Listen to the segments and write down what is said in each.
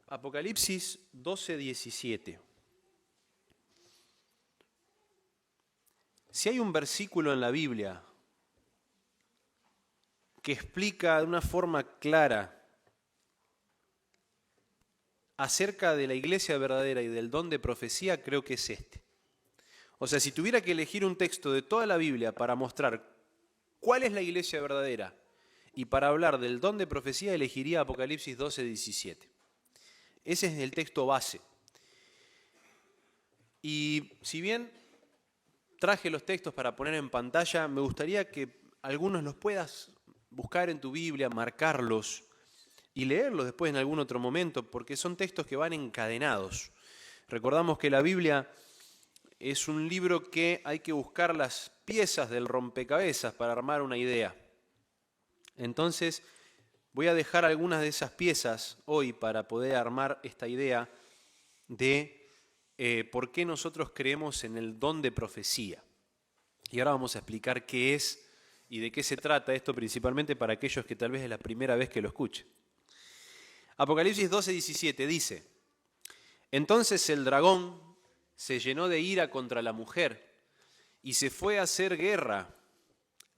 Apocalipsis 12:17. Si hay un versículo en la Biblia que explica de una forma clara acerca de la iglesia verdadera y del don de profecía, creo que es este. O sea, si tuviera que elegir un texto de toda la Biblia para mostrar cuál es la iglesia verdadera y para hablar del don de profecía, elegiría Apocalipsis 12:17. Ese es el texto base. Y si bien traje los textos para poner en pantalla, me gustaría que algunos los puedas buscar en tu Biblia, marcarlos y leerlos después en algún otro momento, porque son textos que van encadenados. Recordamos que la Biblia es un libro que hay que buscar las piezas del rompecabezas para armar una idea. Entonces, voy a dejar algunas de esas piezas hoy para poder armar esta idea de por qué nosotros creemos en el don de profecía. Y ahora vamos a explicar qué es y de qué se trata esto, principalmente para aquellos que tal vez es la primera vez que lo escuchen. Apocalipsis 12:17 dice: Entonces el dragón se llenó de ira contra la mujer y se fue a hacer guerra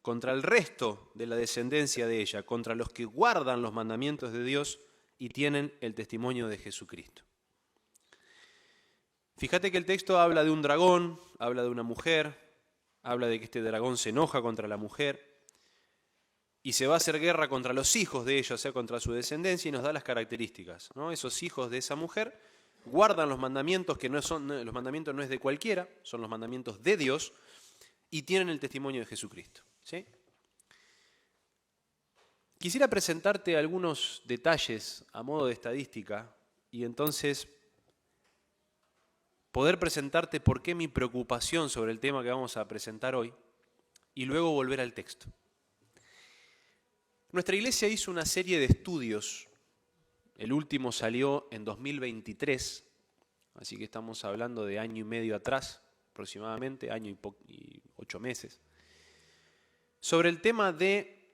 contra el resto de la descendencia de ella, contra los que guardan los mandamientos de Dios y tienen el testimonio de Jesucristo. Fíjate que el texto habla de un dragón, habla de una mujer, habla de que este dragón se enoja contra la mujer y se va a hacer guerra contra los hijos de ella, o sea, contra su descendencia, y nos da las características, ¿no? Esos hijos de esa mujer guardan los mandamientos, que no son, los mandamientos no es de cualquiera, son los mandamientos de Dios, y tienen el testimonio de Jesucristo, ¿sí? Quisiera presentarte algunos detalles a modo de estadística y entonces poder presentarte por qué mi preocupación sobre el tema que vamos a presentar hoy y luego volver al texto. Nuestra iglesia hizo una serie de estudios, el último salió en 2023, así que estamos hablando de año y medio atrás, aproximadamente, año y 8 meses, sobre el tema de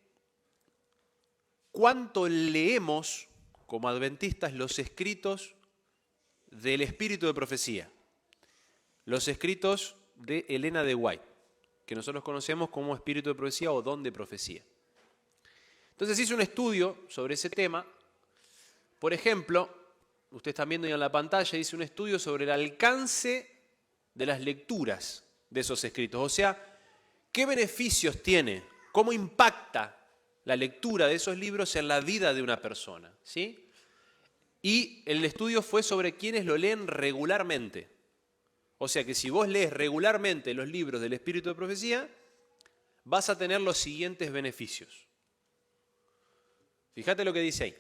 cuánto leemos como adventistas los escritos del espíritu de profecía, los escritos de Elena de White, que nosotros conocemos como espíritu de profecía o don de profecía. Entonces hice un estudio sobre ese tema. Por ejemplo, ustedes están viendo ahí en la pantalla, hice un estudio sobre el alcance de las lecturas de esos escritos. O sea, ¿qué beneficios tiene? ¿Cómo impacta la lectura de esos libros en la vida de una persona? ¿Sí? Y el estudio fue sobre quienes lo leen regularmente. O sea que si vos lees regularmente los libros del espíritu de profecía, vas a tener los siguientes beneficios. Fíjate lo que dice ahí.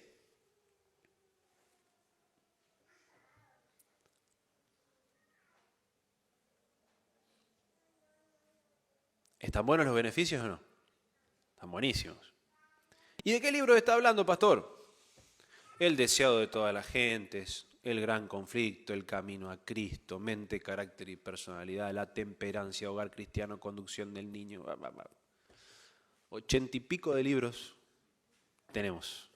¿Están buenos los beneficios o no? Están buenísimos. ¿Y de qué libro está hablando, pastor? El deseado de todas las gentes, el gran conflicto, el camino a Cristo, mente, carácter y personalidad, la temperancia, hogar cristiano, conducción del niño. 80 y pico de libros tenemos.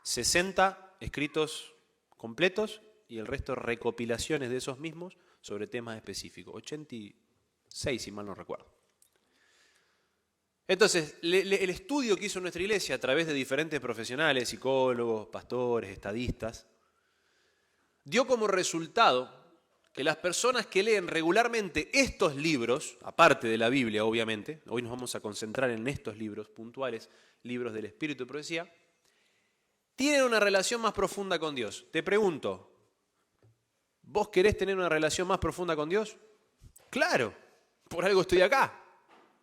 60 escritos completos y el resto recopilaciones de esos mismos sobre temas específicos. 86, si mal no recuerdo. Entonces, el estudio que hizo nuestra iglesia a través de diferentes profesionales, psicólogos, pastores, estadistas, dio como resultado que las personas que leen regularmente estos libros, aparte de la Biblia obviamente, hoy nos vamos a concentrar en estos libros puntuales, libros del Espíritu de Profecía, tienen una relación más profunda con Dios. Te pregunto, ¿vos querés tener una relación más profunda con Dios? Claro, por algo estoy acá.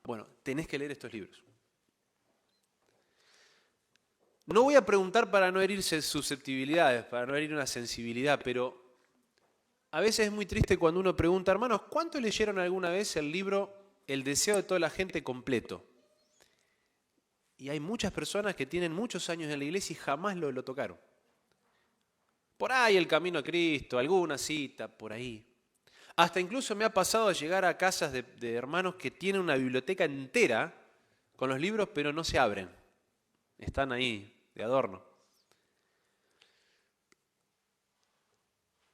Bueno, tenés que leer estos libros. No voy a preguntar para no herir susceptibilidades, para no herir una sensibilidad, pero a veces es muy triste cuando uno pregunta, hermanos, ¿cuánto leyeron alguna vez el libro El deseo de toda la gente completo? Y hay muchas personas que tienen muchos años en la iglesia y jamás lo tocaron. Por ahí el camino a Cristo, alguna cita, por ahí. Hasta incluso me ha pasado a llegar a casas de hermanos que tienen una biblioteca entera con los libros, pero no se abren. Están ahí de adorno.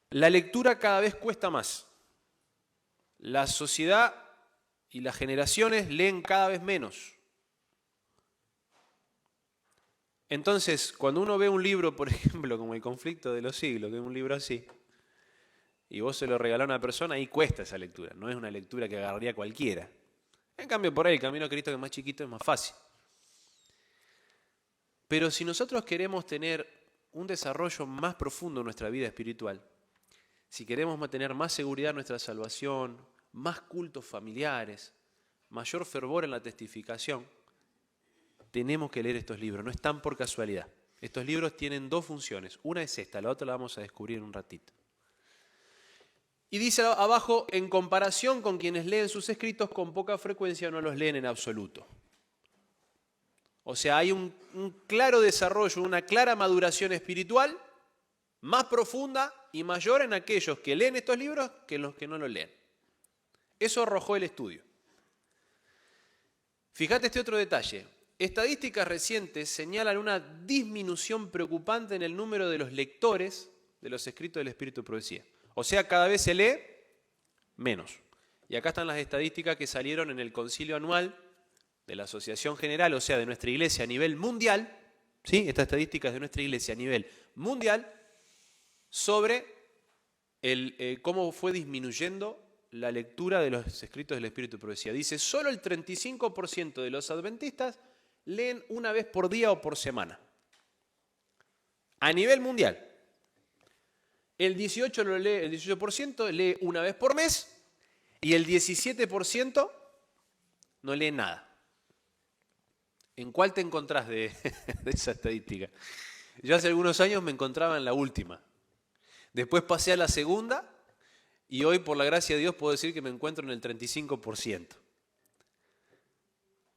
La lectura cada vez cuesta más. La sociedad y las generaciones leen cada vez menos. Entonces, cuando uno ve un libro, por ejemplo, como El conflicto de los siglos, que es un libro así, y vos se lo regalás a una persona, ahí cuesta esa lectura. No es una lectura que agarraría cualquiera. En cambio, por ahí, el camino a Cristo, que es más chiquito, es más fácil. Pero si nosotros queremos tener un desarrollo más profundo en nuestra vida espiritual, si queremos mantener más seguridad en nuestra salvación, más cultos familiares, mayor fervor en la testificación, tenemos que leer estos libros, no están por casualidad. Estos libros tienen dos funciones, una es esta, la otra la vamos a descubrir en un ratito. Y dice abajo, en comparación con quienes leen sus escritos, con poca frecuencia no los leen en absoluto. O sea, hay un claro desarrollo, una clara maduración espiritual, más profunda y mayor en aquellos que leen estos libros que en los que no los leen. Eso arrojó el estudio. Fíjate este otro detalle. Estadísticas recientes señalan una disminución preocupante en el número de los lectores de los escritos del Espíritu de Profecía. O sea, cada vez se lee menos. Y acá están las estadísticas que salieron en el concilio anual de la Asociación General, o sea, de nuestra iglesia a nivel mundial, ¿sí? Esta estadística es de nuestra iglesia a nivel mundial, sobre cómo fue disminuyendo la lectura de los escritos del Espíritu de Profecía. Dice, solo el 35% de los adventistas leen una vez por día o por semana. A nivel mundial. El 18% lee una vez por mes y el 17% no lee nada. ¿En cuál te encontrás de esa estadística? Yo hace algunos años me encontraba en la última. Después pasé a la segunda y hoy, por la gracia de Dios, puedo decir que me encuentro en el 35%.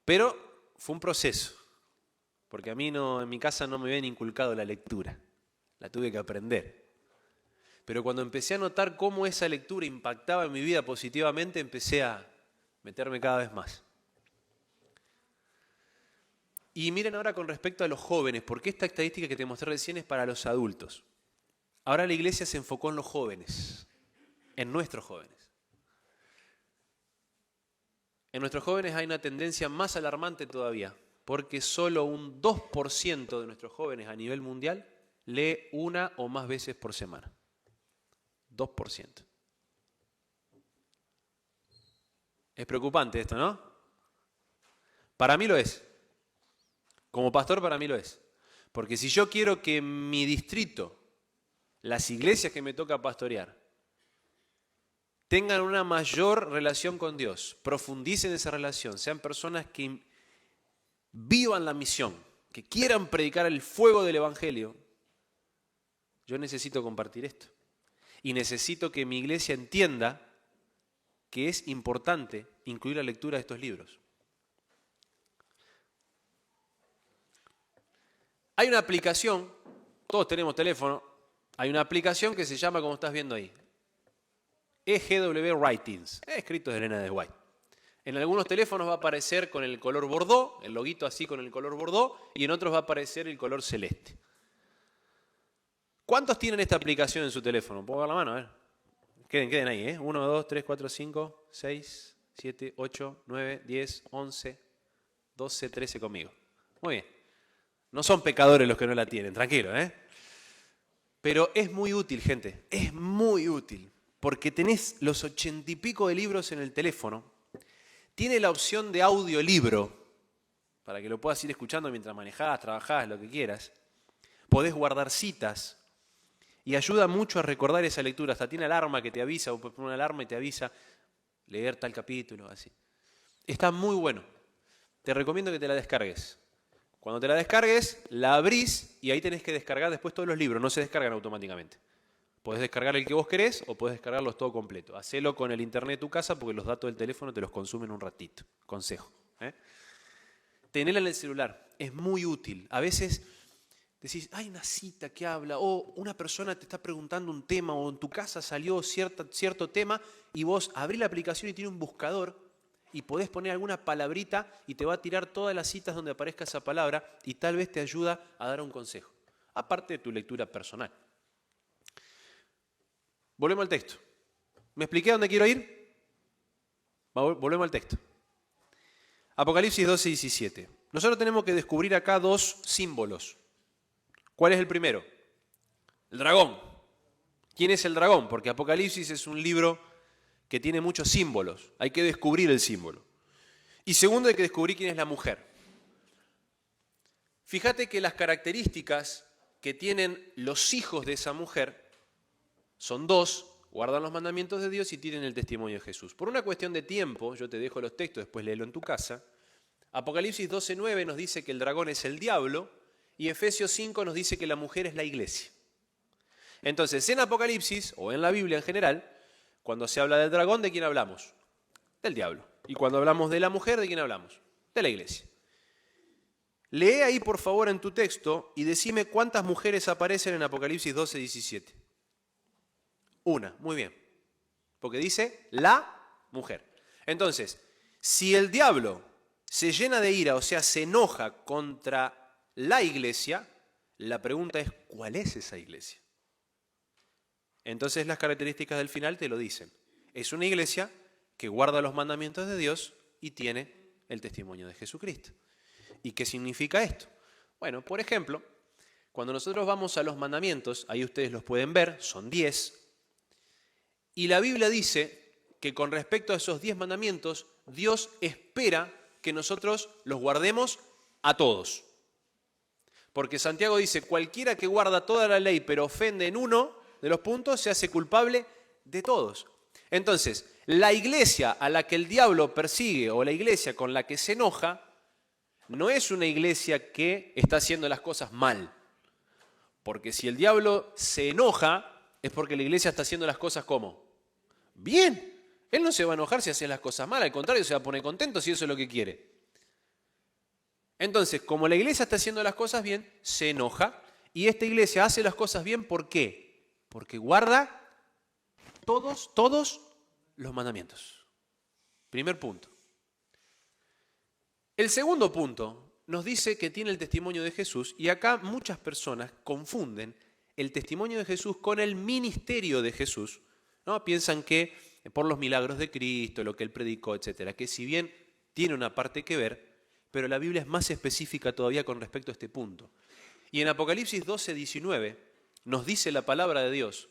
Pero fue un proceso, porque a mí en mi casa no me habían inculcado la lectura. La tuve que aprender. Pero cuando empecé a notar cómo esa lectura impactaba en mi vida positivamente, empecé a meterme cada vez más. Y miren ahora con respecto a los jóvenes, porque esta estadística que te mostré recién es para los adultos. Ahora la iglesia se enfocó en los jóvenes, en nuestros jóvenes. En nuestros jóvenes hay una tendencia más alarmante todavía, porque solo un 2% de nuestros jóvenes a nivel mundial lee una o más veces por semana. 2%. Es preocupante esto, ¿no? Para mí lo es. Como pastor para mí lo es. Porque si yo quiero que mi distrito, las iglesias que me toca pastorear, tengan una mayor relación con Dios, profundicen esa relación, sean personas que vivan la misión, que quieran predicar el fuego del Evangelio, yo necesito compartir esto. Y necesito que mi iglesia entienda que es importante incluir la lectura de estos libros. Hay una aplicación, todos tenemos teléfono, hay una aplicación que se llama, como estás viendo ahí, EGW Writings, escritos de Elena de White. En algunos teléfonos va a aparecer con el color bordó, el loguito así con el color bordó, y en otros va a aparecer el color celeste. ¿Cuántos tienen esta aplicación en su teléfono? ¿Puedo dar la mano? A ver. Queden ahí, ¿eh? 1, 2, 3, 4, 5, 6, 7, 8, 9, 10, 11, 12, 13 conmigo. Muy bien. No son pecadores los que no la tienen, tranquilo, ¿eh? Pero es muy útil, gente, es muy útil, porque tenés los 80 y pico de libros en el teléfono, tiene la opción de audiolibro, para que lo puedas ir escuchando mientras manejás, trabajás, lo que quieras. Podés guardar citas y ayuda mucho a recordar esa lectura. Hasta tiene alarma que te avisa, o poner una alarma y te avisa leer tal capítulo, así. Está muy bueno. Te recomiendo que te la descargues. Cuando te la descargues, la abrís y ahí tenés que descargar después todos los libros. No se descargan automáticamente. Podés descargar el que vos querés o podés descargarlos todo completo. Hacelo con el internet de tu casa porque los datos del teléfono te los consumen un ratito. Consejo. Tenela en el celular. Es muy útil. A veces decís, hay una cita que habla, o una persona te está preguntando un tema, o en tu casa salió cierto tema, y vos abrís la aplicación y tiene un buscador, y podés poner alguna palabrita, y te va a tirar todas las citas donde aparezca esa palabra, y tal vez te ayuda a dar un consejo, aparte de tu lectura personal. Volvemos al texto. ¿Me expliqué a dónde quiero ir? Volvemos al texto. Apocalipsis 12, 17. Nosotros tenemos que descubrir acá dos símbolos. ¿Cuál es el primero? El dragón. ¿Quién es el dragón? Porque Apocalipsis es un libro que tiene muchos símbolos. Hay que descubrir el símbolo. Y segundo, hay que descubrir quién es la mujer. Fíjate que las características que tienen los hijos de esa mujer son dos: guardan los mandamientos de Dios y tienen el testimonio de Jesús. Por una cuestión de tiempo, yo te dejo los textos, después léelo en tu casa. Apocalipsis 12:9 nos dice que el dragón es el diablo y Efesios 5 nos dice que la mujer es la iglesia. Entonces, en Apocalipsis, o en la Biblia en general, cuando se habla del dragón, ¿de quién hablamos? Del diablo. Y cuando hablamos de la mujer, ¿de quién hablamos? De la iglesia. Lee ahí, por favor, en tu texto y decime cuántas mujeres aparecen en Apocalipsis 12:17. Una, muy bien. Porque dice la mujer. Entonces, si el diablo se llena de ira, o sea, se enoja contra la iglesia, la pregunta es, ¿cuál es esa iglesia? Entonces las características del final te lo dicen. Es una iglesia que guarda los mandamientos de Dios y tiene el testimonio de Jesucristo. ¿Y qué significa esto? Bueno, por ejemplo, cuando nosotros vamos a los mandamientos, ahí ustedes los pueden ver, son 10, y la Biblia dice que con respecto a esos 10 mandamientos, Dios espera que nosotros los guardemos a todos. Porque Santiago dice, cualquiera que guarda toda la ley pero ofende en uno de los puntos se hace culpable de todos. Entonces, la iglesia a la que el diablo persigue o la iglesia con la que se enoja no es una iglesia que está haciendo las cosas mal. Porque si el diablo se enoja es porque la iglesia está haciendo las cosas ¿cómo? Bien. Él no se va a enojar si hace las cosas mal, al contrario, se va a poner contento si eso es lo que quiere. Entonces, como la iglesia está haciendo las cosas bien, se enoja. Y esta iglesia hace las cosas bien, ¿por qué? Porque guarda todos los mandamientos. Primer punto. El segundo punto nos dice que tiene el testimonio de Jesús, y acá muchas personas confunden el testimonio de Jesús con el ministerio de Jesús, ¿no? Piensan que por los milagros de Cristo, lo que Él predicó, etcétera, que si bien tiene una parte que ver, pero la Biblia es más específica todavía con respecto a este punto. Y en Apocalipsis 12:19 nos dice la palabra de Dios.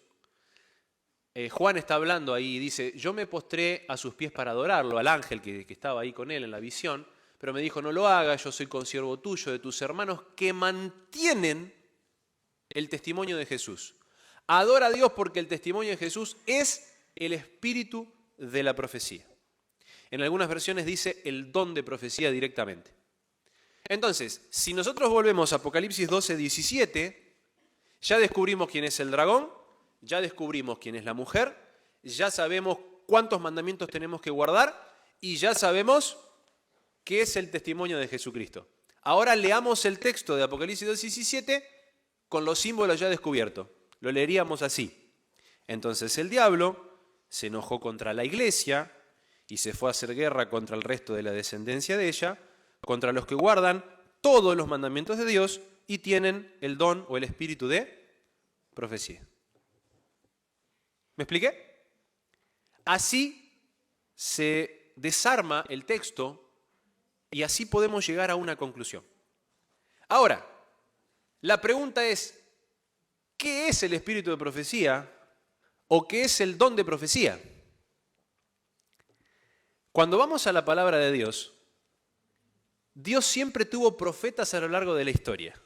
Juan está hablando ahí y dice, yo me postré a sus pies para adorarlo, al ángel que estaba ahí con él en la visión, pero me dijo, no lo hagas, yo soy consiervo tuyo, de tus hermanos que mantienen el testimonio de Jesús. Adora a Dios porque el testimonio de Jesús es el espíritu de la profecía. En algunas versiones dice el don de profecía directamente. Entonces, si nosotros volvemos a Apocalipsis 12:17, ya descubrimos quién es el dragón, ya descubrimos quién es la mujer, ya sabemos cuántos mandamientos tenemos que guardar y ya sabemos qué es el testimonio de Jesucristo. Ahora leamos el texto de Apocalipsis 2:17 con los símbolos ya descubiertos. Lo leeríamos así. Entonces el diablo se enojó contra la iglesia y se fue a hacer guerra contra el resto de la descendencia de ella, contra los que guardan todos los mandamientos de Dios y tienen el don o el espíritu de profecía. ¿Me expliqué? Así se desarma el texto y así podemos llegar a una conclusión. Ahora, la pregunta es, ¿qué es el espíritu de profecía o qué es el don de profecía? Cuando vamos a la palabra de Dios, Dios siempre tuvo profetas a lo largo de la historia.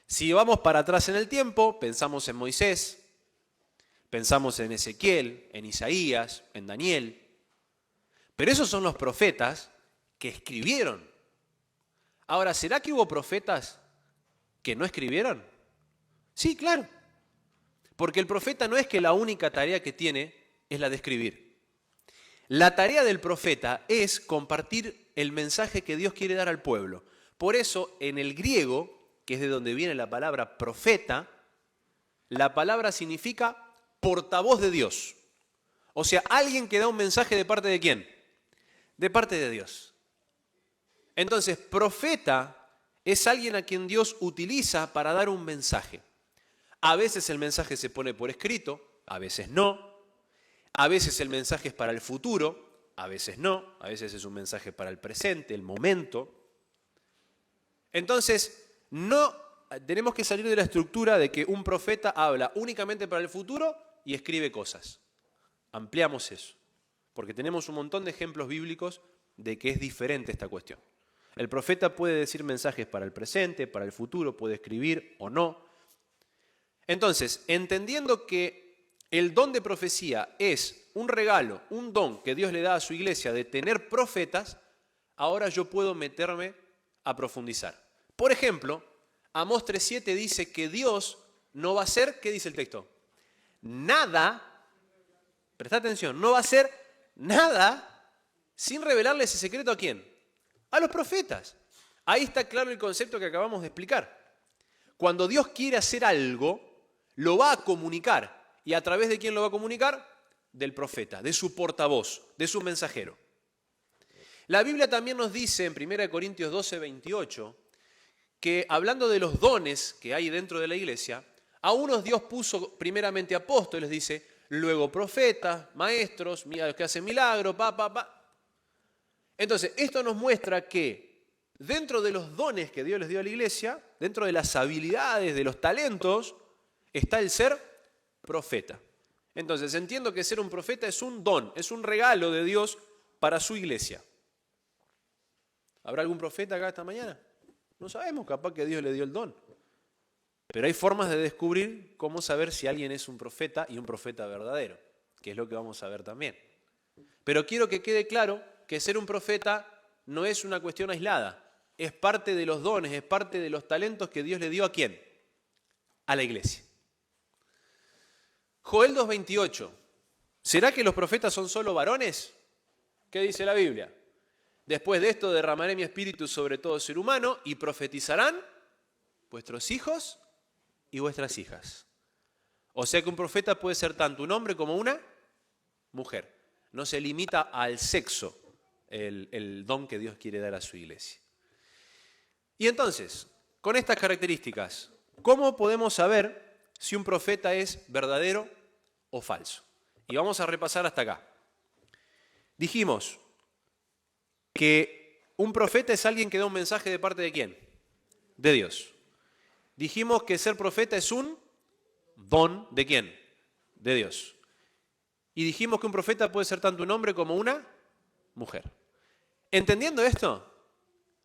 Si vamos para atrás en el tiempo, pensamos en Moisés, pensamos en Ezequiel, en Isaías, en Daniel. Pero esos son los profetas que escribieron. Ahora, ¿será que hubo profetas que no escribieron? Sí, claro. Porque el profeta no es que la única tarea que tiene es la de escribir. La tarea del profeta es compartir el mensaje que Dios quiere dar al pueblo. Por eso, en el griego, que es de donde viene la palabra profeta, la palabra significa portavoz de Dios. O sea, alguien que da un mensaje de parte de ¿quién? De parte de Dios. Entonces, profeta es alguien a quien Dios utiliza para dar un mensaje. A veces el mensaje se pone por escrito, a veces no. A veces el mensaje es para el futuro, a veces no. A veces es un mensaje para el presente, el momento. Entonces, no tenemos que salir de la estructura de que un profeta habla únicamente para el futuro y escribe cosas. Ampliamos eso, porque tenemos un montón de ejemplos bíblicos de que es diferente esta cuestión. El profeta puede decir mensajes para el presente, para el futuro, puede escribir o no. Entonces, entendiendo que el don de profecía es un regalo, un don que Dios le da a su iglesia de tener profetas, ahora yo puedo meterme a profundizar. Por ejemplo, Amós 3:7 dice que Dios no va a hacer, ¿qué dice el texto? Nada, presta atención, no va a hacer nada sin revelarle ese secreto ¿a quién? A los profetas. Ahí está claro el concepto que acabamos de explicar. Cuando Dios quiere hacer algo, lo va a comunicar. ¿Y a través de quién lo va a comunicar? Del profeta, de su portavoz, de su mensajero. La Biblia también nos dice en 1 Corintios 12:28 que hablando de los dones que hay dentro de la iglesia, a unos Dios puso primeramente apóstoles, dice, luego profetas, maestros, los que hacen milagros, Entonces, esto nos muestra que dentro de los dones que Dios les dio a la iglesia, dentro de las habilidades, de los talentos, está el ser profeta. Entonces, entiendo que ser un profeta es un don, es un regalo de Dios para su iglesia. ¿Habrá algún profeta acá esta mañana? No sabemos, capaz que Dios le dio el don. Pero hay formas de descubrir cómo saber si alguien es un profeta y un profeta verdadero, que es lo que vamos a ver también. Pero quiero que quede claro que ser un profeta no es una cuestión aislada, es parte de los dones, es parte de los talentos que Dios le dio ¿a quién? A la iglesia. Joel 2:28. ¿Será que los profetas son solo varones? ¿Qué dice la Biblia? Después de esto derramaré mi espíritu sobre todo ser humano y profetizarán vuestros hijos y vuestras hijas. O sea que un profeta puede ser tanto un hombre como una mujer. No se limita al sexo el don que Dios quiere dar a su iglesia. Y entonces, con estas características, ¿cómo podemos saber si un profeta es verdadero o falso? Y vamos a repasar hasta acá. Dijimos que un profeta es alguien que da un mensaje de parte de ¿quién? De Dios. Dijimos que ser profeta es un don ¿de quién? De Dios. Y dijimos que un profeta puede ser tanto un hombre como una mujer. Entendiendo esto,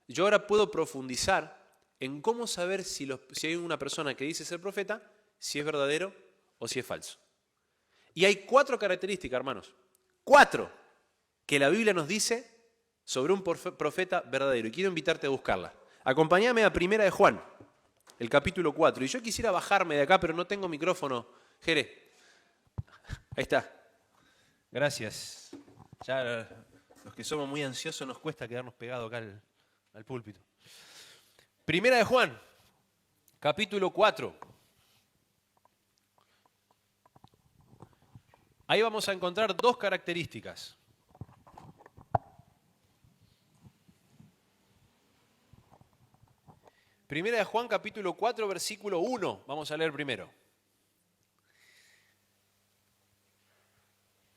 yo ahora puedo profundizar en cómo saber si hay una persona que dice ser profeta, si es verdadero o si es falso. Y hay 4 características, hermanos. 4 que la Biblia nos dice sobre un profeta verdadero. Y quiero invitarte a buscarla. Acompáñame a 1 de Juan, el capítulo 4. Y yo quisiera bajarme de acá, pero no tengo micrófono. Jere, ahí está. Gracias. Ya los que somos muy ansiosos nos cuesta quedarnos pegados acá al púlpito. 1 de Juan, capítulo 4. Ahí vamos a encontrar 2 características. Primera de Juan, capítulo 4, versículo 1. Vamos a leer primero.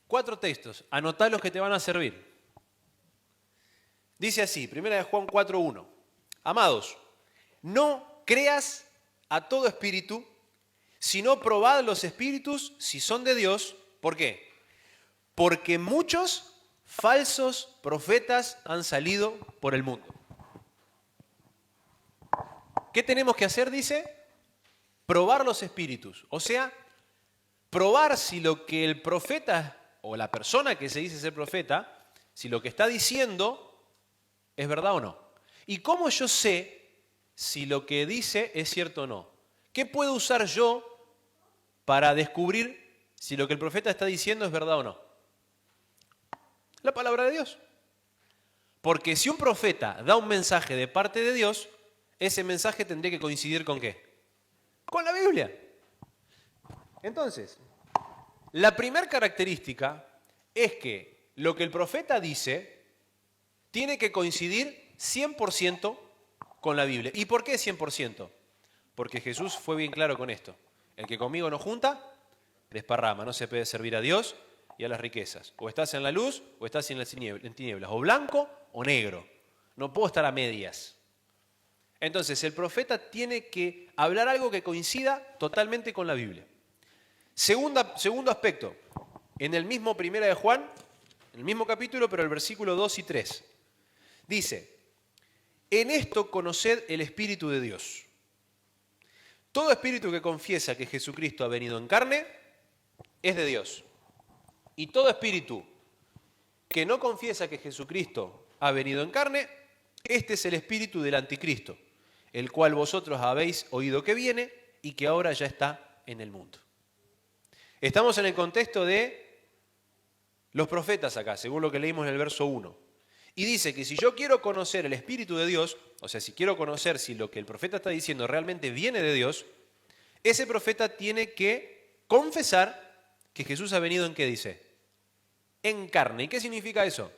4 textos. Anotá los que te van a servir. Dice así, Primera de Juan 4, 1. Amados, no creas a todo espíritu, sino probad los espíritus si son de Dios. ¿Por qué? Porque muchos falsos profetas han salido por el mundo. ¿Qué tenemos que hacer? Dice, probar los espíritus. O sea, probar si lo que el profeta o la persona que se dice ser profeta, si lo que está diciendo es verdad o no. ¿Y cómo yo sé si lo que dice es cierto o no? ¿Qué puedo usar yo para descubrir si lo que el profeta está diciendo es verdad o no? La palabra de Dios. Porque si un profeta da un mensaje de parte de Dios, ese mensaje tendría que coincidir ¿con qué? Con la Biblia. Entonces, la primera característica es que lo que el profeta dice tiene que coincidir 100% con la Biblia. ¿Y por qué 100%? Porque Jesús fue bien claro con esto. El que conmigo no junta, desparrama. No se puede servir a Dios y a las riquezas. O estás en la luz o estás en tinieblas. O blanco o negro. No puedo estar a medias. Entonces el profeta tiene que hablar algo que coincida totalmente con la Biblia. Segundo aspecto. En el mismo Primera de Juan, en el mismo capítulo, pero el versículo 2 y 3. Dice, en esto conoced el Espíritu de Dios. Todo espíritu que confiesa que Jesucristo ha venido en carne es de Dios. Y todo espíritu que no confiesa que Jesucristo ha venido en carne, este es el espíritu del anticristo, el cual vosotros habéis oído que viene y que ahora ya está en el mundo. Estamos en el contexto de los profetas acá, según lo que leímos en el verso 1. Y dice que si yo quiero conocer el Espíritu de Dios, o sea, si quiero conocer si lo que el profeta está diciendo realmente viene de Dios, ese profeta tiene que confesar que Jesús ha venido en ¿qué dice? En carne. ¿Y qué significa eso?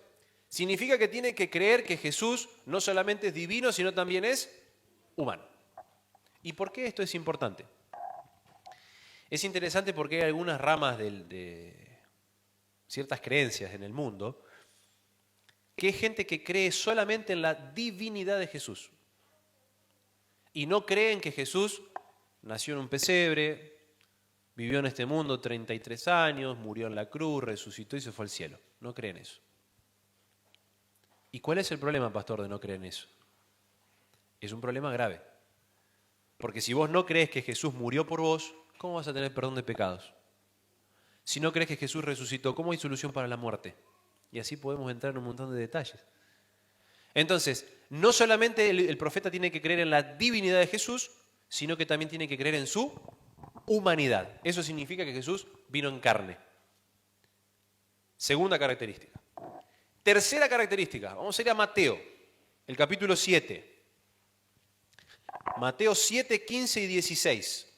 Significa que tiene que creer que Jesús no solamente es divino, sino también es humano. ¿Y por qué esto es importante? Es interesante porque hay algunas ramas de ciertas creencias en el mundo que es gente que cree solamente en la divinidad de Jesús. Y no creen que Jesús nació en un pesebre, vivió en este mundo 33 años, murió en la cruz, resucitó y se fue al cielo. No creen eso. ¿Y cuál es el problema, pastor, de no creer en eso? Es un problema grave. Porque si vos no crees que Jesús murió por vos, ¿cómo vas a tener perdón de pecados? Si no crees que Jesús resucitó, ¿cómo hay solución para la muerte? Y así podemos entrar en un montón de detalles. Entonces, no solamente el profeta tiene que creer en la divinidad de Jesús, sino que también tiene que creer en su humanidad. Eso significa que Jesús vino en carne. Segunda característica. Tercera característica. Vamos a ir a Mateo, el capítulo 7. Mateo 7, 15 y 16.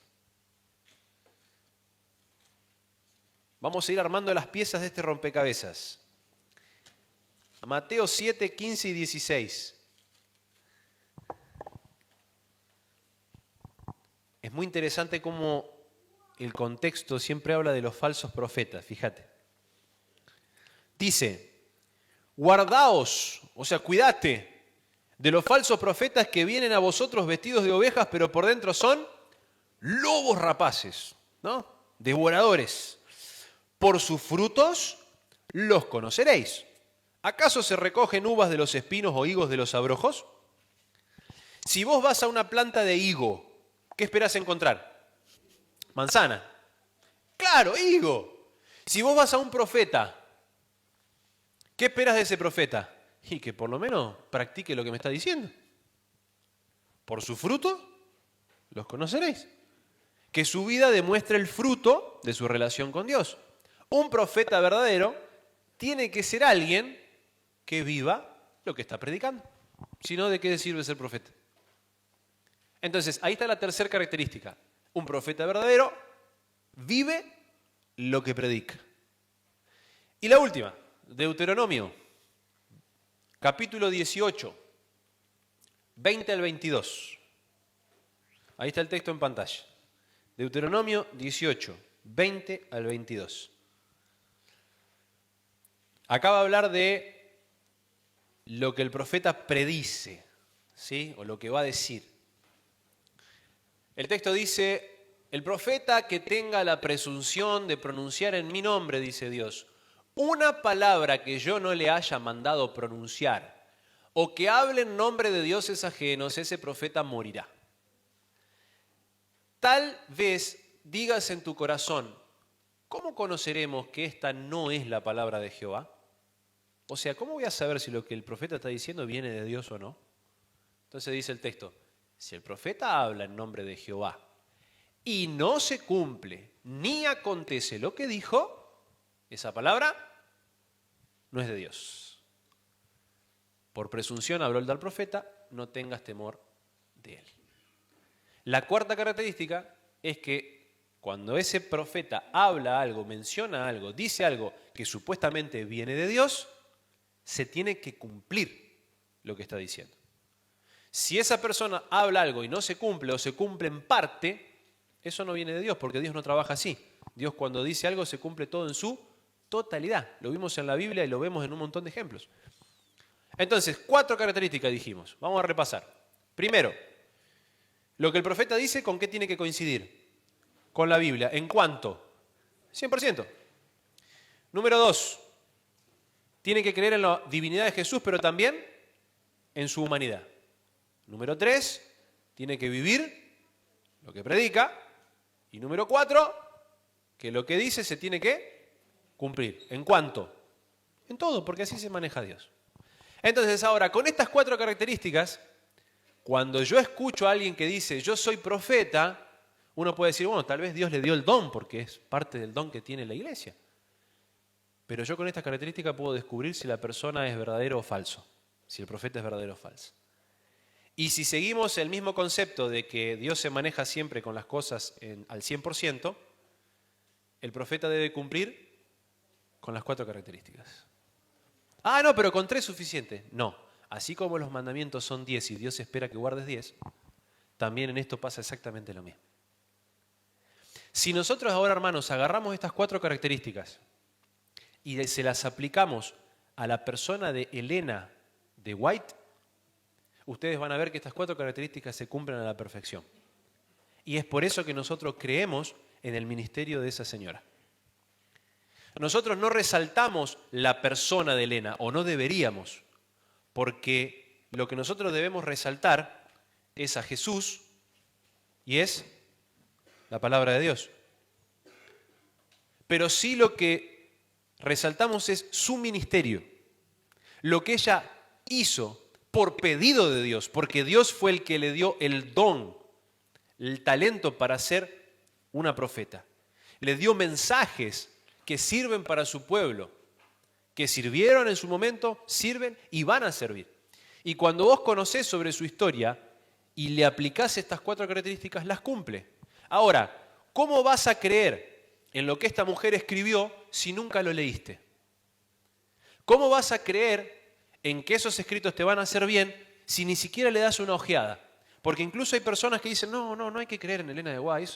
Vamos a ir armando las piezas de este rompecabezas. Mateo 7, 15 y 16. Es muy interesante cómo el contexto siempre habla de los falsos profetas, fíjate. Dice, guardaos, o sea, cuídate de los falsos profetas que vienen a vosotros vestidos de ovejas, pero por dentro son lobos rapaces, ¿no? Devoradores. Por sus frutos los conoceréis. ¿Acaso se recogen uvas de los espinos o higos de los abrojos? Si vos vas a una planta de higo, ¿qué esperás encontrar? Manzana. Claro, higo. Si vos vas a un profeta, ¿qué esperas de ese profeta? Y que por lo menos practique lo que me está diciendo. Por su fruto los conoceréis. Que su vida demuestre el fruto de su relación con Dios. Un profeta verdadero tiene que ser alguien que viva lo que está predicando. Si no, ¿de qué sirve ser profeta? Entonces, ahí está la tercera característica. Un profeta verdadero vive lo que predica. Y la última, Deuteronomio, capítulo 18, 20 al 22. Ahí está el texto en pantalla. Deuteronomio 18, 20 al 22. Acá va a hablar de lo que el profeta predice, ¿sí? O lo que va a decir. El texto dice, el profeta que tenga la presunción de pronunciar en mi nombre, dice Dios, una palabra que yo no le haya mandado pronunciar, o que hable en nombre de dioses ajenos, ese profeta morirá. Tal vez digas en tu corazón, ¿cómo conoceremos que esta no es la palabra de Jehová? O sea, ¿cómo voy a saber si lo que el profeta está diciendo viene de Dios o no? Entonces dice el texto, si el profeta habla en nombre de Jehová y no se cumple ni acontece lo que dijo, esa palabra no es de Dios. Por presunción habló el tal profeta, no tengas temor de él. La cuarta característica es que cuando ese profeta habla algo, menciona algo, dice algo que supuestamente viene de Dios, se tiene que cumplir lo que está diciendo. Si esa persona habla algo y no se cumple o se cumple en parte, Eso no viene de Dios, porque Dios no trabaja así. Dios cuando dice algo se cumple todo en su totalidad. Lo vimos en la Biblia y lo vemos en un montón de ejemplos. Entonces, 4 características dijimos. Vamos a repasar. Primero, lo que el profeta dice, ¿con qué tiene que coincidir? Con la Biblia. ¿En cuánto? 100%. Número 2, tiene que creer en la divinidad de Jesús, pero también en su humanidad. Número 3, tiene que vivir lo que predica. Y número 4, que lo que dice se tiene que cumplir. ¿En cuánto? En todo, porque así se maneja Dios. Entonces ahora, con estas 4 características, cuando yo escucho a alguien que dice, yo soy profeta, uno puede decir, bueno, tal vez Dios le dio el don, porque es parte del don que tiene la iglesia. Pero yo con estas características puedo descubrir si la persona es verdadero o falso, si el profeta es verdadero o falso. Y si seguimos el mismo concepto de que Dios se maneja siempre con las cosas al 100%, el profeta debe cumplir con las 4 características. Ah, no, pero con 3 es suficiente. No, así como los mandamientos son 10 y Dios espera que guardes 10, también en esto pasa exactamente lo mismo. Si nosotros ahora, hermanos, agarramos estas 4 características y se las aplicamos a la persona de Elena de White, ustedes van a ver que estas 4 características se cumplen a la perfección. Y es por eso que nosotros creemos en el ministerio de esa señora. Nosotros no resaltamos la persona de Elena, o no deberíamos, porque lo que nosotros debemos resaltar es a Jesús y es la palabra de Dios. Pero sí lo que resaltamos es su ministerio, lo que ella hizo por pedido de Dios, porque Dios fue el que le dio el don, el talento para ser una profeta. Le dio mensajes que sirven para su pueblo, que sirvieron en su momento, sirven y van a servir. Y cuando vos conocés sobre su historia y le aplicás estas 4 características, las cumple. Ahora, ¿cómo vas a creer en lo que esta mujer escribió si nunca lo leíste? ¿Cómo vas a creer en que esos escritos te van a hacer bien si ni siquiera le das una ojeada? Porque incluso hay personas que dicen, no hay que creer en Elena de White,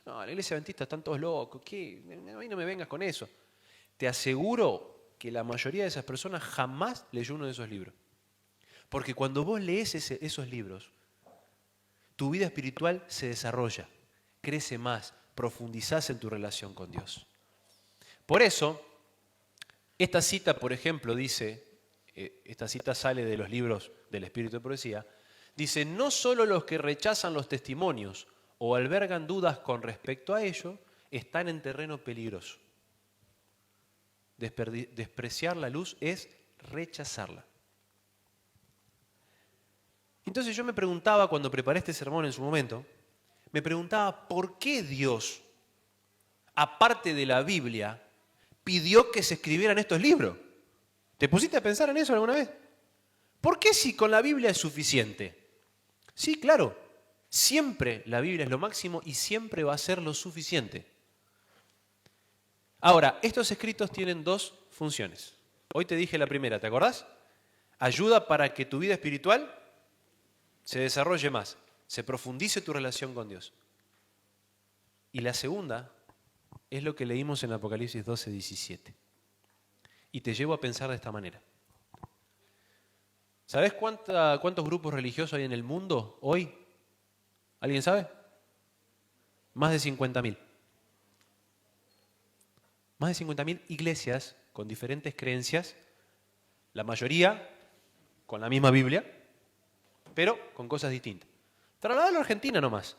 no, la iglesia adventista están todos locos, ¿qué? A mí no me vengas con eso. Te aseguro que la mayoría de esas personas jamás leyó uno de esos libros. Porque cuando vos lees esos libros, tu vida espiritual se desarrolla, crece más, profundizás en tu relación con Dios. Por eso, esta cita, por ejemplo, dice, esta cita sale de los libros del Espíritu de Profecía, dice, no solo los que rechazan los testimonios o albergan dudas con respecto a ello, están en terreno peligroso. Despreciar la luz es rechazarla. Entonces yo me preguntaba, cuando preparé este sermón en su momento, me preguntaba por qué Dios, aparte de la Biblia, pidió que se escribieran estos libros. ¿Te pusiste a pensar en eso alguna vez? ¿Por qué si con la Biblia es suficiente? Sí, claro, siempre la Biblia es lo máximo y siempre va a ser lo suficiente. Ahora, estos escritos tienen 2 funciones. Hoy te dije la primera, ¿te acordás? Ayuda para que tu vida espiritual se desarrolle más, se profundice tu relación con Dios. Y la segunda es lo que leímos en Apocalipsis 12:17. Y te llevo a pensar de esta manera. ¿Sabés cuántos grupos religiosos hay en el mundo hoy? ¿Alguien sabe? Más de 50.000. Más de 50.000 iglesias con diferentes creencias, la mayoría con la misma Biblia, pero con cosas distintas. Trasladalo a Argentina nomás.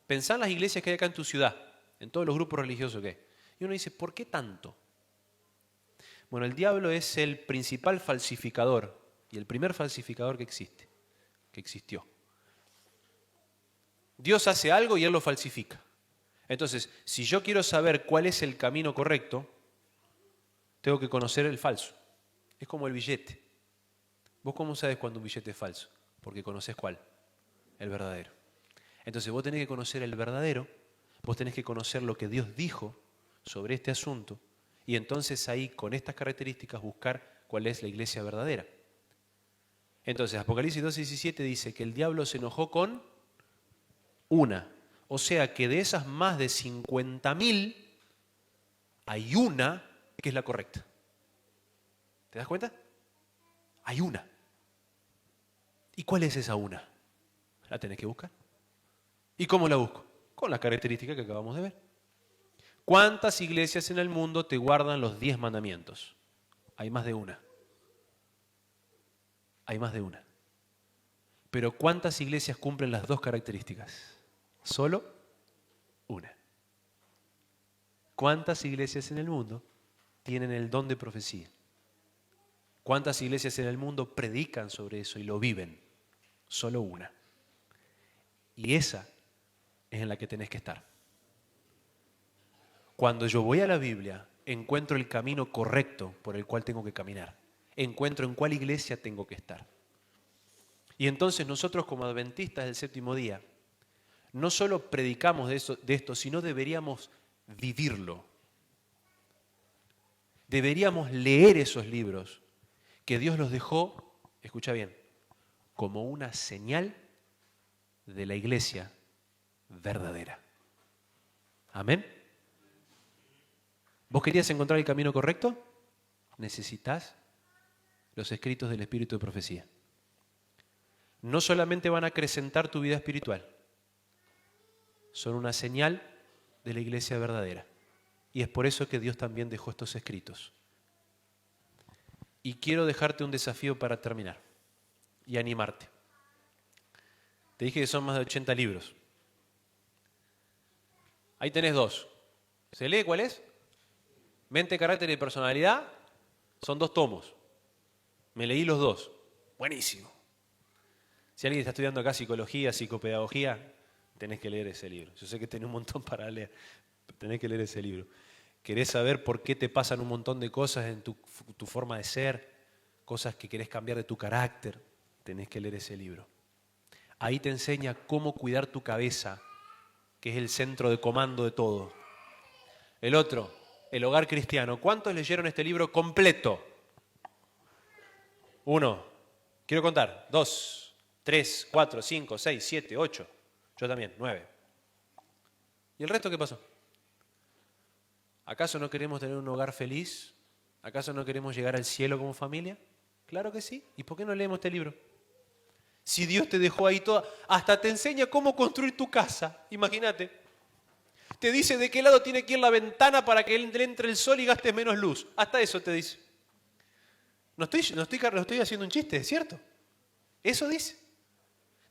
Pensá en las iglesias que hay acá en tu ciudad, en todos los grupos religiosos que hay. Y uno dice, ¿por qué tanto? Bueno, el diablo es el principal falsificador y el primer falsificador que existió. Dios hace algo y Él lo falsifica. Entonces, si yo quiero saber cuál es el camino correcto, tengo que conocer el falso. Es como el billete. ¿Vos cómo sabes cuando un billete es falso? Porque conocés cuál, el verdadero. Entonces vos tenés que conocer el verdadero, vos tenés que conocer lo que Dios dijo sobre este asunto y entonces ahí con estas características buscar cuál es la iglesia verdadera. Entonces Apocalipsis 2:17 dice que el diablo se enojó con una O sea que de esas más de 50.000, hay una que es la correcta. ¿Te das cuenta? Hay una. ¿Y cuál es esa una? La tenés que buscar. ¿Y cómo la busco? Con las características que acabamos de ver. ¿Cuántas iglesias en el mundo te guardan los 10 mandamientos? Hay más de una. Hay más de una. Pero ¿cuántas iglesias cumplen las dos características? Solo una. ¿Cuántas iglesias en el mundo tienen el don de profecía? ¿Cuántas iglesias en el mundo predican sobre eso y lo viven? Solo una. Y esa es en la que tenés que estar. Cuando yo voy a la Biblia, encuentro el camino correcto por el cual tengo que caminar. Encuentro en cuál iglesia tengo que estar. Y entonces nosotros como adventistas del séptimo día, no solo predicamos de esto, sino deberíamos vivirlo. Deberíamos leer esos libros que Dios los dejó, escucha bien, como una señal de la iglesia verdadera. ¿Amén? ¿Vos querías encontrar el camino correcto? Necesitas los escritos del Espíritu de Profecía. No solamente van a acrecentar tu vida espiritual, son una señal de la iglesia verdadera. Y es por eso que Dios también dejó estos escritos. Y quiero dejarte un desafío para terminar y animarte. Te dije que son más de 80 libros. Ahí tenés dos. ¿Se lee cuál es? Mente, carácter y personalidad. Son 2 tomos. Me leí los 2. Buenísimo. Si alguien está estudiando acá psicología, psicopedagogía, tenés que leer ese libro. Yo sé que tenés un montón para leer, pero tenés que leer ese libro. ¿Querés saber por qué te pasan un montón de cosas en tu forma de ser? Cosas que querés cambiar de tu carácter. Tenés que leer ese libro. Ahí te enseña cómo cuidar tu cabeza, que es el centro de comando de todo. El otro, El Hogar Cristiano. ¿Cuántos leyeron este libro completo? 1. Quiero contar. 2. 3, 4, 5, 6, 7, 8. Yo también, 9. ¿Y el resto qué pasó? ¿Acaso no queremos tener un hogar feliz? ¿Acaso no queremos llegar al cielo como familia? Claro que sí. ¿Y por qué no leemos este libro? Si Dios te dejó ahí todo, hasta te enseña cómo construir tu casa. Imagínate. Te dice de qué lado tiene que ir la ventana para que entre el sol y gastes menos luz. Hasta eso te dice. No estoy haciendo un chiste, ¿es cierto? Eso dice.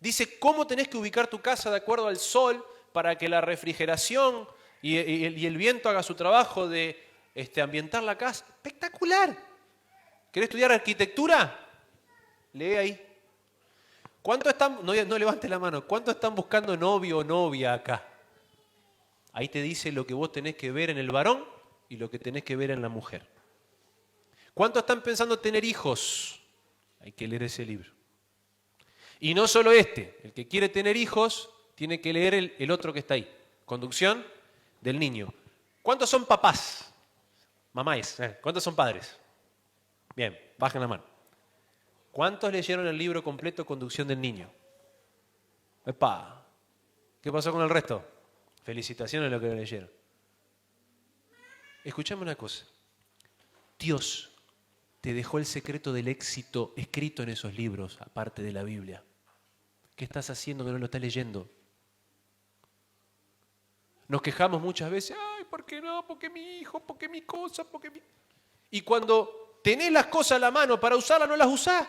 Dice cómo tenés que ubicar tu casa de acuerdo al sol para que la refrigeración y el viento haga su trabajo de ambientar la casa. ¡Espectacular! ¿Querés estudiar arquitectura? Lee ahí. ¿Cuántos están, no levantes la mano, cuántos están buscando novio o novia acá? Ahí te dice lo que vos tenés que ver en el varón y lo que tenés que ver en la mujer. ¿Cuántos están pensando tener hijos? Hay que leer ese libro. Y no solo el que quiere tener hijos, tiene que leer el otro que está ahí. Conducción del niño. ¿Cuántos son papás? Mamáis. ¿Cuántos son padres? Bien, bajen la mano. ¿Cuántos leyeron el libro completo Conducción del niño? ¡Epa! ¿Qué pasó con el resto? Felicitaciones a los que lo leyeron. Escuchame una cosa. Dios te dejó el secreto del éxito escrito en esos libros, aparte de la Biblia. ¿Qué estás haciendo que no lo estás leyendo? Nos quejamos muchas veces, ay, ¿por qué no? Porque mi hijo, porque mi cosa, porque mi... Y cuando tenés las cosas a la mano para usarlas, no las usás.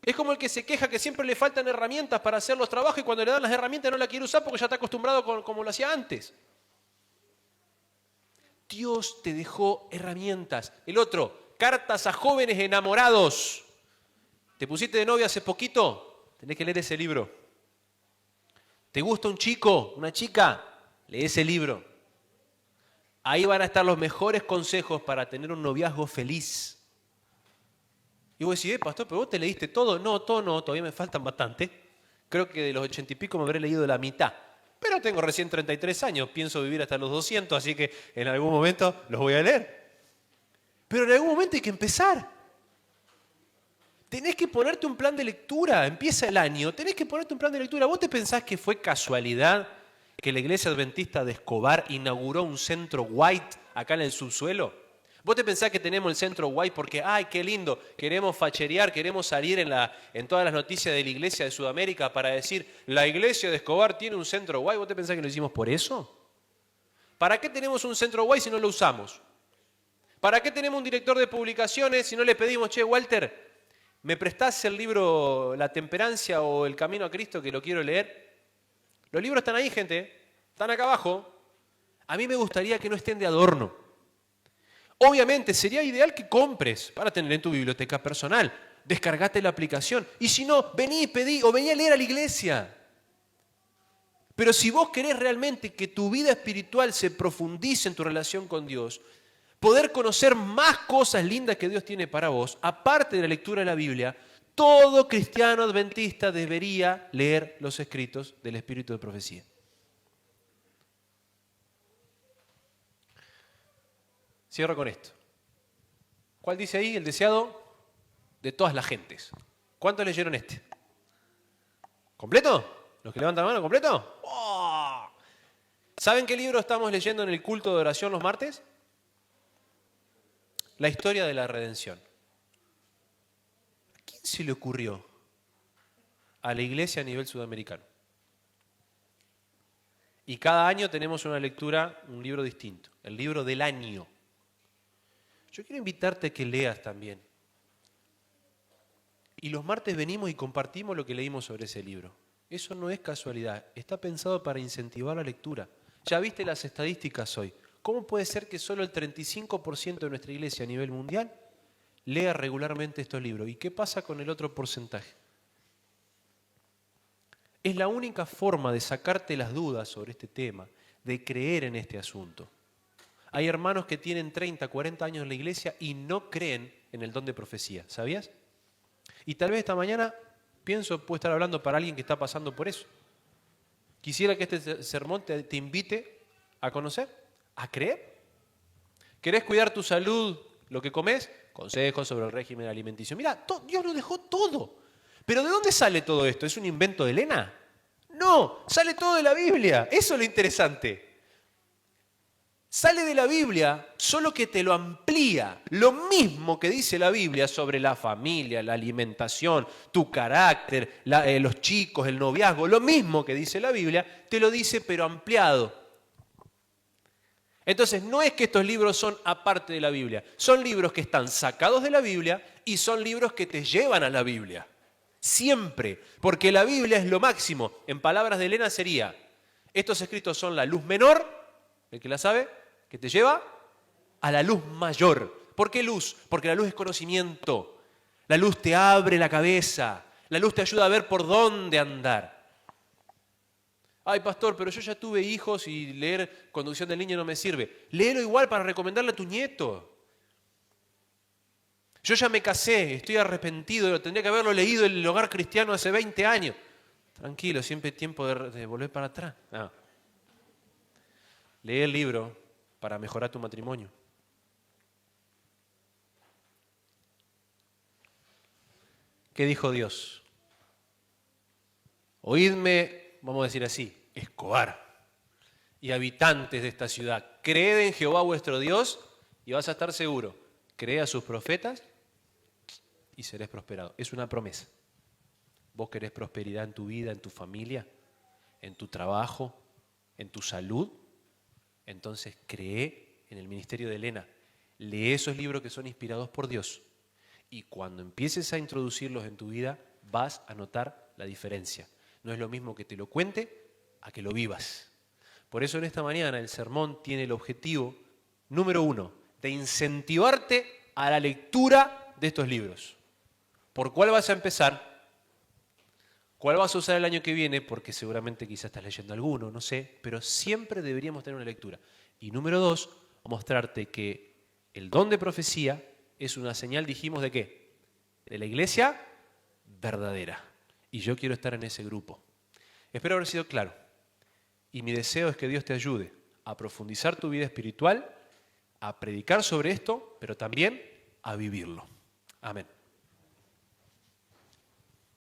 Es como el que se queja que siempre le faltan herramientas para hacer los trabajos y cuando le dan las herramientas no las quiere usar porque ya está acostumbrado como lo hacía antes. Dios te dejó herramientas. El otro, cartas a jóvenes enamorados. ¿Te pusiste de novia hace poquito? Tenés que leer ese libro. ¿Te gusta un chico, una chica? Lee ese libro. Ahí van a estar los mejores consejos para tener un noviazgo feliz. Y vos decís, pastor, pero vos te leíste todo. No, todo no, todavía me faltan bastante. Creo que de los 80 y pico me habré leído la mitad. Pero tengo recién 33 años, pienso vivir hasta los 200, así que en algún momento los voy a leer. Pero en algún momento hay que empezar. Tenés que ponerte un plan de lectura. Empieza el año, tenés que ponerte un plan de lectura. ¿Vos te pensás que fue casualidad que la iglesia adventista de Escobar inauguró un centro white acá en el subsuelo? ¿Vos te pensás que tenemos el centro white porque, ay, qué lindo, queremos facherear, queremos salir en todas las noticias de la iglesia de Sudamérica para decir, la iglesia de Escobar tiene un centro white? ¿Vos te pensás que lo hicimos por eso? ¿Para qué tenemos un centro white si no lo usamos? ¿Para qué tenemos un director de publicaciones si no le pedimos, che, Walter, ¿me prestás el libro La Temperancia o El Camino a Cristo que lo quiero leer? Los libros están ahí, gente, están acá abajo. A mí me gustaría que no estén de adorno. Obviamente, sería ideal que compres para tener en tu biblioteca personal. Descargate la aplicación. Y si no, vení, pedí o vení a leer a la iglesia. Pero si vos querés realmente que tu vida espiritual se profundice en tu relación con Dios, poder conocer más cosas lindas que Dios tiene para vos, aparte de la lectura de la Biblia, todo cristiano adventista debería leer los escritos del Espíritu de Profecía. Cierro con esto. ¿Cuál dice ahí? El deseado de todas las gentes. ¿Cuántos leyeron este? ¿Completo? ¿Los que levantan la mano, completo? ¡Oh! ¿Saben qué libro estamos leyendo en el culto de oración los martes? La historia de la redención. ¿A quién se le ocurrió? A la iglesia a nivel sudamericano. Y cada año tenemos una lectura, un libro distinto, el libro del año. Yo quiero invitarte a que leas también. Y los martes venimos y compartimos lo que leímos sobre ese libro. Eso no es casualidad, está pensado para incentivar la lectura. Ya viste las estadísticas hoy. ¿Cómo puede ser que solo el 35% de nuestra iglesia a nivel mundial lea regularmente estos libros? ¿Y qué pasa con el otro porcentaje? Es la única forma de sacarte las dudas sobre este tema, de creer en este asunto. Hay hermanos que tienen 30, 40 años en la iglesia y no creen en el don de profecía, ¿sabías? Y tal vez esta mañana, pienso, puedo estar hablando para alguien que está pasando por eso. Quisiera que este sermón te invite a conocer, a creer. ¿Querés cuidar tu salud, lo que comes? Consejos sobre el régimen alimenticio. Mira, Dios nos dejó todo. ¿Pero de dónde sale todo esto? ¿Es un invento de Elena? No, sale todo de la Biblia. Eso es lo interesante. Sale de la Biblia, solo que te lo amplía. Lo mismo que dice la Biblia sobre la familia, la alimentación, tu carácter, los chicos, el noviazgo. Lo mismo que dice la Biblia, te lo dice pero ampliado. Entonces, no es que estos libros son aparte de la Biblia. Son libros que están sacados de la Biblia y son libros que te llevan a la Biblia. Siempre. Porque la Biblia es lo máximo. En palabras de Elena sería, estos escritos son la luz menor, el que la sabe, que te lleva a la luz mayor. ¿Por qué luz? Porque la luz es conocimiento. La luz te abre la cabeza. La luz te ayuda a ver por dónde andar. Ay, pastor, pero yo ya tuve hijos y leer Conducción del Niño no me sirve. Léelo igual para recomendarle a tu nieto. Yo ya me casé, estoy arrepentido, tendría que haberlo leído en el Hogar Cristiano hace 20 años. Tranquilo, siempre hay tiempo de volver para atrás. No. Lee el libro para mejorar tu matrimonio. ¿Qué dijo Dios? Oídme, vamos a decir así, Escobar y habitantes de esta ciudad. Creed en Jehová vuestro Dios y vas a estar seguro. Cree a sus profetas y seréis prosperados. Es una promesa. ¿Vos querés prosperidad en tu vida, en tu familia, en tu trabajo, en tu salud? Entonces cree en el ministerio de Elena. Lee esos libros que son inspirados por Dios. Y cuando empieces a introducirlos en tu vida, vas a notar la diferencia. No es lo mismo que te lo cuente a que lo vivas. Por eso en esta mañana el sermón tiene el objetivo, número 1, de incentivarte a la lectura de estos libros. ¿Por cuál vas a empezar? ¿Cuál vas a usar el año que viene? Porque seguramente quizás estás leyendo alguno, no sé, pero siempre deberíamos tener una lectura. Y número 2, mostrarte que el don de profecía es una señal, dijimos, ¿de qué? De la iglesia verdadera. Y yo quiero estar en ese grupo. Espero haber sido claro. Y mi deseo es que Dios te ayude a profundizar tu vida espiritual, a predicar sobre esto, pero también a vivirlo. Amén.